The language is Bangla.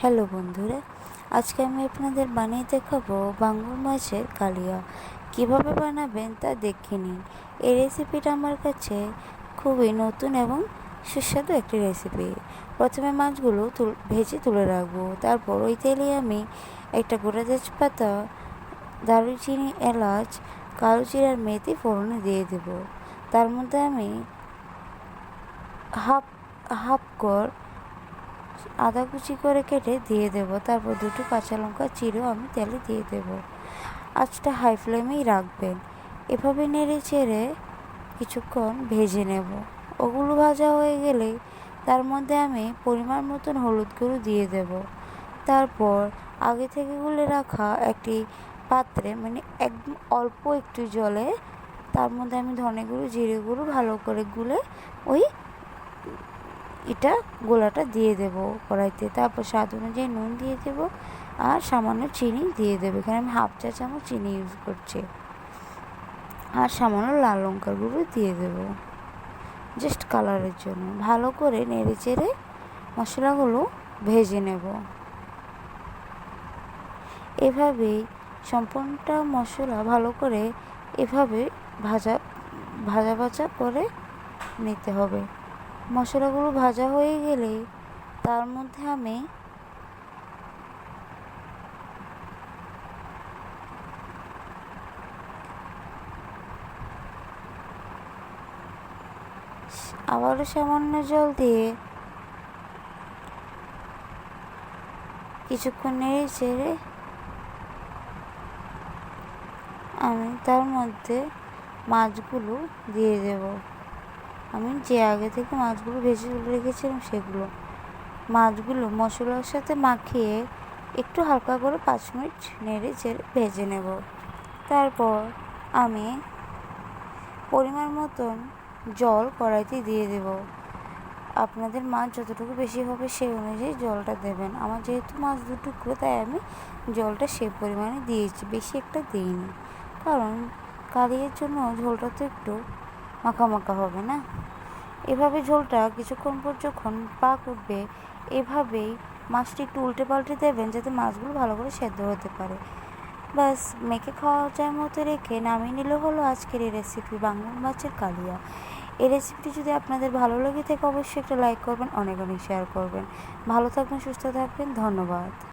হ্যালো বন্ধুরা, আজকে আমি আপনাদের বানিয়ে দেখাবো বাঙুর মাছের কালিয়া। কিভাবে বানাবেন তা দেখে নিন। এই রেসিপিটা আমার কাছে খুবই নতুন এবং সুস্বাদু একটি রেসিপি। প্রথমে মাছগুলো ভেজে তুলে রাখবো। তারপর ওই তেলে আমি একটা গোটা তেজপাতা, দারুচিনি, এলাচ, কালো জিরার মেথি ফোড়নে দিয়ে দেব। তার মধ্যে আমি হাফ হাফ কর আদা কুচি করে কেটে দিয়ে দেব। তারপর দুটো কাঁচা লঙ্কা চিরেও আমি তেলে দিয়ে দেব। আঁচটা হাই ফ্লেমেই রাখবেন। এভাবে নেড়ে চেড়ে কিছুক্ষণ ভেজে নেব। ওগুলো ভাজা হয়ে গেলে তার মধ্যে আমি পরিমাণ মতন হলুদ গুঁড়ো দিয়ে দেব। তারপর আগে থেকে গুলে রাখা একটি পাত্রে একদম অল্প একটু জলে তার মধ্যে আমি ধনে গুঁড়ো, জিরে গুঁড়ো ভালো করে গুলে ওই গোলাটা দিয়ে দেব কড়াইতে। তারপর স্বাদ অনুযায়ী নুন দিয়ে দেব আর সামান্য চিনি দিয়ে দেবো। এখানে আমি হাফ চা চামচ চিনি ইউজ করছি। আর সামান্য লাল লঙ্কার গুঁড়ো দিয়ে দেব জাস্ট কালারের জন্য। ভালো করে নেড়ে চেড়ে মশলাগুলো ভেজে নেব। এভাবেই সম্পূর্ণটা মশলা ভালো করে এভাবে ভাজা ভাজা ভাজা করে নিতে হবে। মশলাগুলো ভাজা হয়ে গেলে তার মধ্যে আমি আবারও সামান্য জল দিয়ে কিছুক্ষণ নেড়ে চেড়ে আমি তার মধ্যে মাছগুলো দিয়ে দেব। আমি যে আগে থেকে মাছগুলো ভেজে তুলে রেখেছিলাম সেগুলো মাছগুলো মশলার সাথে মাখিয়ে একটু হালকা করে 5 মিনিট নেড়ে চেড়ে ভেজে নেব। তারপর আমি পরিমাণ মতন জল কড়াইতে দিয়ে দেব। আপনাদের মাছ যতটুকু বেশি হবে সেই অনুযায়ী জলটা দেবেন। আমার যেহেতু মাছ দুটুকরো তাই আমি জলটা সেই পরিমাণে দিয়েছি, বেশি একটা দিইনি। কারণ কালিয়ার জন্য ঝোলটা তো একটু মাখা মাখা হবে না। এভাবে ঝোলটা কিছুক্ষণ পর যখন পাক উঠবে এভাবেই মাছটি একটু উল্টে পাল্টে দেবেন যাতে মাছগুলো ভালো করে সেদ্ধ হতে পারে। ব্যাস মেখে খাওয়া যায় মতো রেখে নামিয়ে নিলে হলো আজকের এই রেসিপি বাঙুর মাছের কালিয়া। এই রেসিপিটি যদি আপনাদের ভালো লেগে থাকে অবশ্যই একটা লাইক করবেন, অনেক অনেক শেয়ার করবেন। ভালো থাকবেন, সুস্থ থাকবেন। ধন্যবাদ।